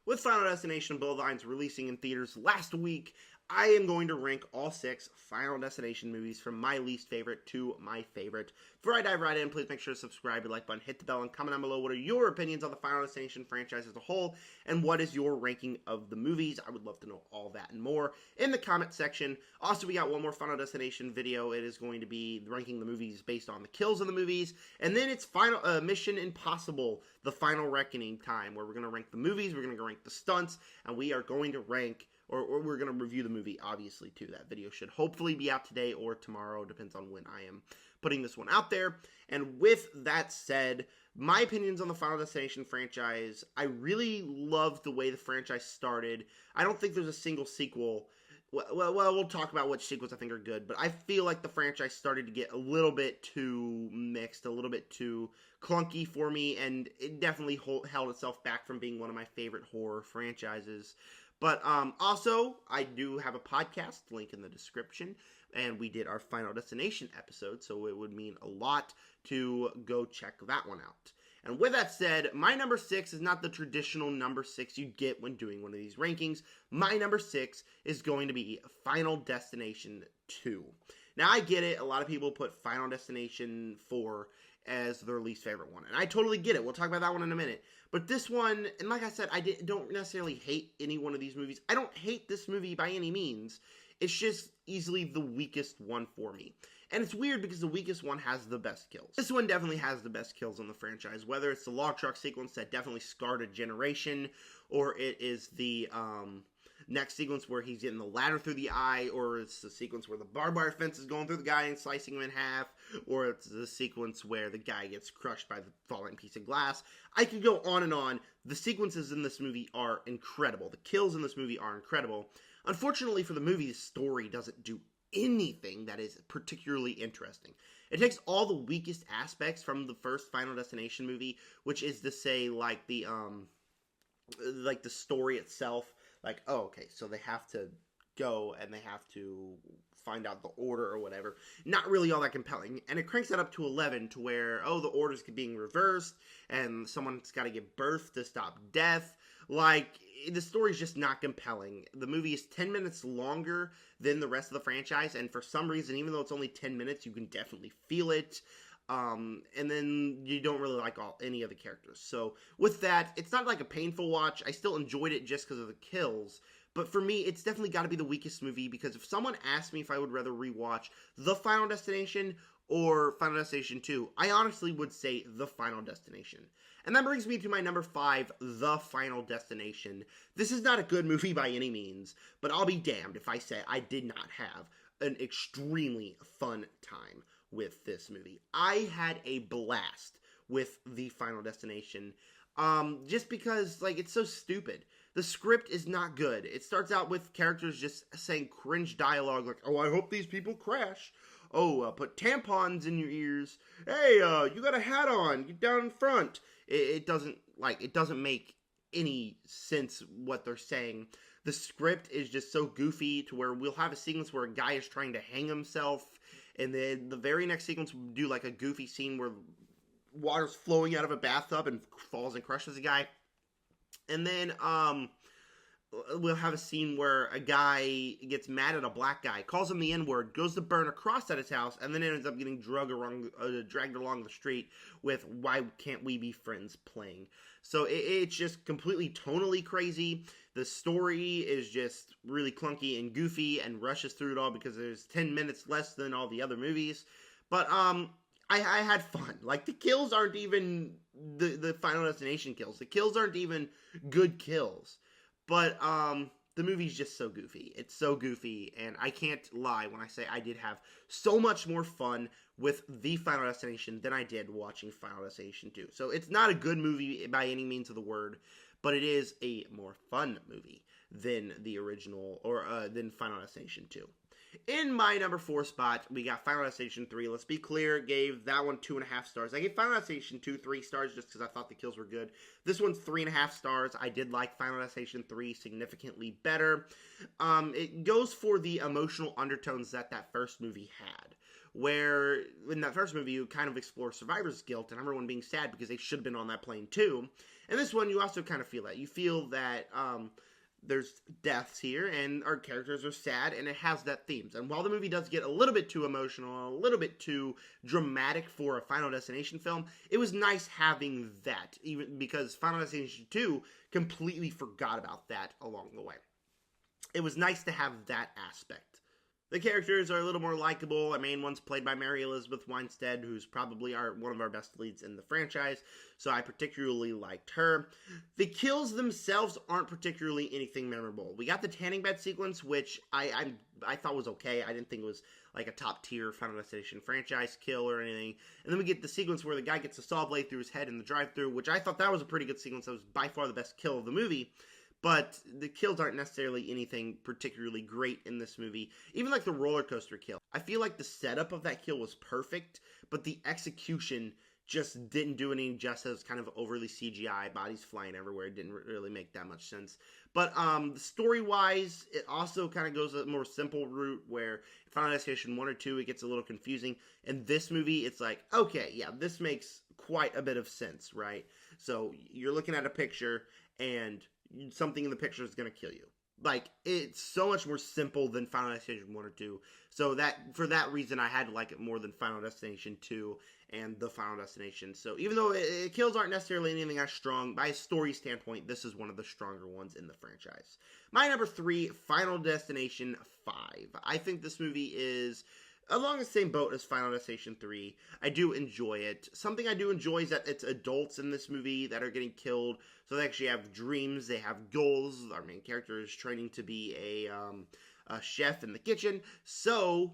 With Final Destination Bloodlines releasing in theaters last week, I am going to rank all 6 Final Destination movies from my least favorite to my favorite. Before I dive right in, please make sure to subscribe, hit the like button, hit the bell, and comment down below what are your opinions on the Final Destination franchise as a whole, and what is your ranking of the movies. I would love to know all that and more in the comment section. Also, we got one more Final Destination video. It is going to be ranking the movies based on the kills in the movies, and then it's final Mission Impossible, The Final Reckoning time, where we're going to rank the movies, we're going to rank the stunts, and we are going to rank or we're going to review the movie, obviously, too. That video should hopefully be out today or tomorrow. Depends on when I am putting this one out there. And with that said, my opinions on the Final Destination franchise, I really love the way the franchise started. I don't think there's a single sequel. Well, we'll talk about which sequels I think are good, but I feel like the franchise started to get a little bit too mixed, a little bit too clunky for me, and it definitely held itself back from being one of my favorite horror franchises. But also, I do have a podcast, link in the description, and we did our Final Destination episode, so it would mean a lot to go check that one out. And with that said, my number 6 is not the traditional number 6 you get when doing one of these rankings. My number 6 is going to be Final Destination 2. Now, I get it. A lot of people put Final Destination 4 as their least favorite one. And I totally get it. We'll talk about that one in a minute. But this one, and like I said, don't necessarily hate any one of these movies. I don't hate this movie by any means. It's just easily the weakest one for me. And it's weird because the weakest one has the best kills. This one definitely has the best kills in the franchise. Whether it's the log truck sequence that definitely scarred a generation, or it is the next sequence where he's getting the ladder through the eye, or it's the sequence where the barbed wire fence is going through the guy and slicing him in half, or it's the sequence where the guy gets crushed by the falling piece of glass. I could go on and on. The sequences in this movie are incredible. The kills in this movie are incredible. Unfortunately for the movie, the story doesn't do anything that is particularly interesting. It takes all the weakest aspects from the first Final Destination movie, which is to say, like the story itself. Like, oh, okay, so they have to go and they have to find out the order or whatever. Not really all that compelling. And it cranks that up to 11 to where, oh, the order's being reversed and someone's got to give birth to stop death. Like, the story's just not compelling. The movie is 10 minutes longer than the rest of the franchise, and for some reason, even though it's only 10 minutes, you can definitely feel it. And then you don't really like any of the characters. So with that, it's not like a painful watch. I still enjoyed it just because of the kills. But for me, it's definitely got to be the weakest movie, because if someone asked me if I would rather rewatch The Final Destination or Final Destination 2, I honestly would say The Final Destination. And that brings me to my number 5, The Final Destination. This is not a good movie by any means, but I'll be damned if I say I did not have an extremely fun time with this movie. I had a blast with The Final Destination, just because, like, it's so stupid. The script is not good. It starts out with characters just saying cringe dialogue like, oh, I hope these people crash. Oh, put tampons in your ears. Hey, you got a hat on. Get down in front. It doesn't make any sense what they're saying. The script is just so goofy to where we'll have a sequence where a guy is trying to hang himself, and then the very next sequence we'll do like a goofy scene where water's flowing out of a bathtub and falls and crushes a guy. And then we'll have a scene where a guy gets mad at a black guy, calls him the N-word, goes to burn a cross at his house, and then ends up getting dragged along the street with Why Can't We Be Friends playing. So it's just completely tonally crazy. The story is just really clunky and goofy and rushes through it all because there's 10 minutes less than all the other movies. But I had fun. Like, the kills aren't even the Final Destination kills. The kills aren't even good kills. But the movie's just so goofy. It's so goofy, and I can't lie when I say I did have so much more fun with The Final Destination than I did watching Final Destination 2. So it's not a good movie by any means of the word, but it is a more fun movie than the original, or than Final Destination 2. In my number 4 spot, we got Final Destination 3. Let's be clear, gave that one 2.5 stars. I gave Final Destination 2 3 stars just because I thought the kills were good. This one's 3.5 stars. I did like Final Destination 3 significantly better. It goes for the emotional undertones that first movie had. Where in that first movie, you kind of explore survivor's guilt and everyone being sad because they should have been on that plane too. And this one, you also kind of feel that. You feel that there's deaths here and our characters are sad and it has that themes. And while the movie does get a little bit too emotional, a little bit too dramatic for a Final Destination film, it was nice having that, even because Final Destination 2 completely forgot about that along the way. It was nice to have that aspect. The characters are a little more likable. Our main one's played by Mary Elizabeth Winstead, who's probably one of our best leads in the franchise, so I particularly liked her. The kills themselves aren't particularly anything memorable. We got the tanning bed sequence, which I thought was okay. I didn't think it was like a top-tier Final Destination franchise kill or anything. And then we get the sequence where the guy gets a saw blade through his head in the drive-thru, which I thought that was a pretty good sequence. That was by far the best kill of the movie. But the kills aren't necessarily anything particularly great in this movie. Even like the roller coaster kill. I feel like the setup of that kill was perfect, but the execution just didn't do any justice. Kind of overly CGI, bodies flying everywhere. It didn't really make that much sense. But story-wise, it also kind of goes a more simple route where Final Destination 1 or 2, it gets a little confusing. In this movie, it's like, okay, yeah, this makes quite a bit of sense, right? So you're looking at a picture and something in the picture is going to kill you. Like, it's so much more simple than Final Destination 1 or 2. So for that reason, I had to like it more than Final Destination 2 and The Final Destination. So even though kills aren't necessarily anything as strong, by a story standpoint, this is one of the stronger ones in the franchise. My number 3, Final Destination 5. I think this movie is along the same boat as Final Destination 3. I do enjoy it. Something I do enjoy is that it's adults in this movie that are getting killed. So they actually have dreams. They have goals. Our main character is training to be a chef in the kitchen. So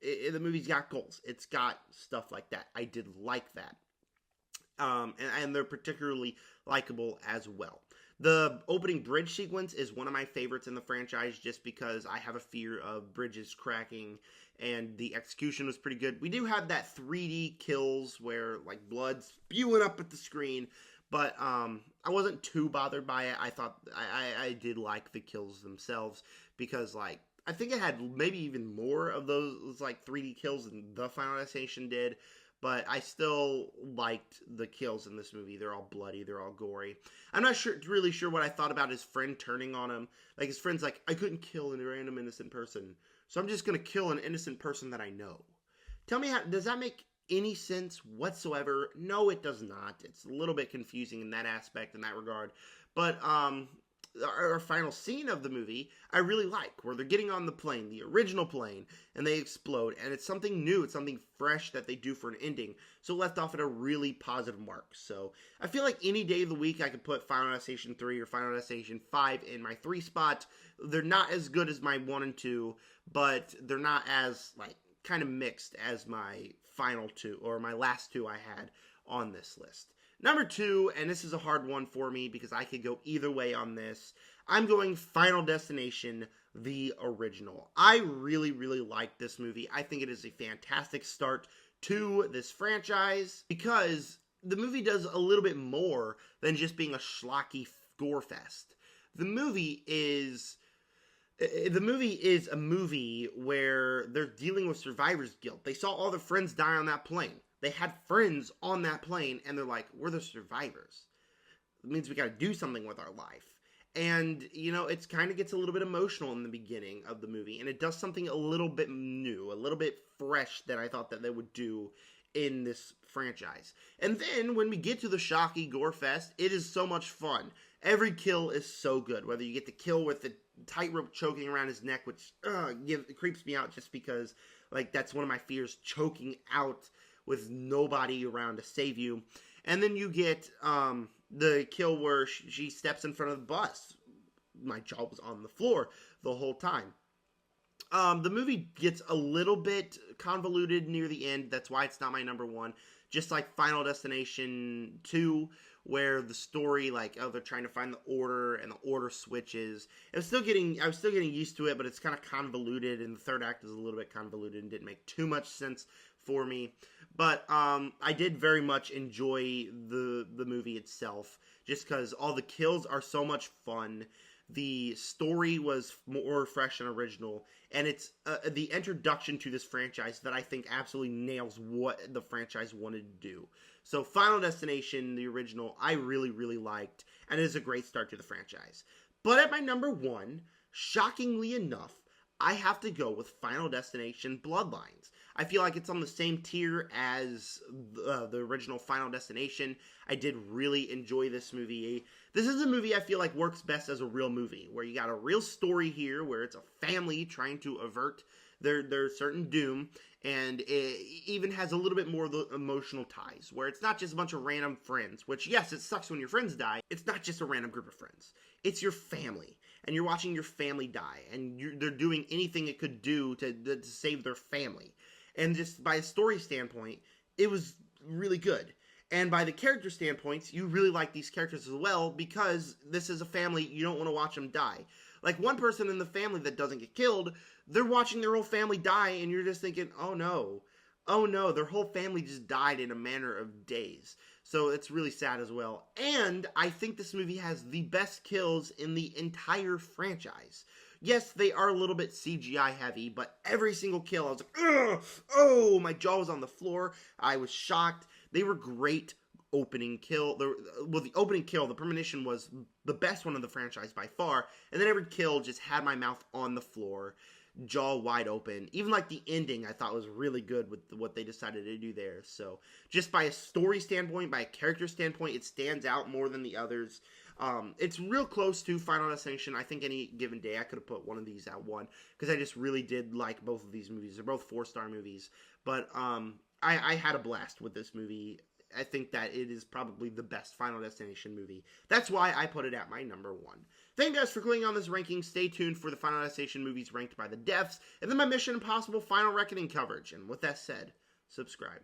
the movie's got goals. It's got stuff like that. I did like that. And they're particularly likable as well. The opening bridge sequence is one of my favorites in the franchise just because I have a fear of bridges cracking, and the execution was pretty good. We do have that 3D kills where like blood's spewing up at the screen, but I wasn't too bothered by it. I thought I did like the kills themselves because like I think it had maybe even more of those like 3D kills than the Final Destination did. But I still liked the kills in this movie. They're all bloody. They're all gory. I'm not really sure what I thought about his friend turning on him. Like, his friend's like, I couldn't kill a random innocent person, so I'm just going to kill an innocent person that I know. Tell me, does that make any sense whatsoever? No, it does not. It's a little bit confusing in that aspect, in that regard. But, our final scene of the movie, I really like, where they're getting on the plane, the original plane, and they explode, and it's something new, it's something fresh that they do for an ending, so left off at a really positive mark. So, I feel like any day of the week I could put Final Destination 3 or Final Destination 5 in my 3 spot. They're not as good as my 1 and 2, but they're not as, like, kind of mixed as my final 2, or my last 2 I had on this list. Number 2, and this is a hard one for me because I could go either way on this. I'm going Final Destination, the original. I really, really like this movie. I think it is a fantastic start to this franchise because the movie does a little bit more than just being a schlocky gore fest. The movie is a movie where they're dealing with survivor's guilt. They saw all their friends die on that plane. They had friends on that plane, and they're like, we're the survivors. It means we got to do something with our life. And, you know, it kind of gets a little bit emotional in the beginning of the movie, and it does something a little bit new, a little bit fresh that I thought that they would do in this franchise. And then, when we get to the shocky gore fest, it is so much fun. Every kill is so good, whether you get the kill with the tightrope choking around his neck, which it creeps me out just because, like, that's one of my fears, choking out with nobody around to save you. And then you get the kill where she steps in front of the bus. My jaw was on the floor the whole time. The movie gets a little bit convoluted near the end. That's why it's not my number 1. Just like Final Destination 2, where the story, like, oh, they're trying to find the order and the order switches. I was still getting used to it, but it's kind of convoluted, and the third act is a little bit convoluted and didn't make too much sense for me. But I did very much enjoy the movie itself, just because all the kills are so much fun. The story was more fresh and original, and it's the introduction to this franchise that I think absolutely nails what the franchise wanted to do. So Final Destination, the original, I really, really liked, and it is a great start to the franchise. But at my number one, shockingly enough, I have to go with Final Destination Bloodlines. I feel like it's on the same tier as the original Final Destination. I did really enjoy this movie. This is a movie I feel like works best as a real movie, where you got a real story here, where it's a family trying to avert their certain doom, and it even has a little bit more of the emotional ties, where it's not just a bunch of random friends, which, yes, it sucks when your friends die. It's not just a random group of friends. It's your family, and you're watching your family die, and they're doing anything it could do to save their family. And just by a story standpoint, it was really good. And by the character standpoints, you really like these characters as well, because this is a family, you don't want to watch them die. Like, one person in the family that doesn't get killed, they're watching their whole family die, and you're just thinking, oh no, their whole family just died in a matter of days. So it's really sad as well. And I think this movie has the best kills in the entire franchise. Yes, they are a little bit CGI heavy, but every single kill, I was like, ugh, oh, my jaw was on the floor. I was shocked. They were great opening kill. The opening kill, the Premonition, was the best one of the franchise by far. And then every kill just had my mouth on the floor, jaw wide open. Even like the ending, I thought was really good with what they decided to do there. So just by a story standpoint, by a character standpoint, it stands out more than the others. It's real close to Final Destination. I think any given day I could have put one of these at one, because I just really did like both of these movies. They're both 4-star movies, but I had a blast with this movie. I think that it is probably the best Final Destination movie. That's why I put it at my number one. Thank you guys for clicking on this ranking. Stay tuned for the Final Destination movies ranked by the devs, and then my Mission Impossible Final Reckoning coverage. And with that said, subscribe.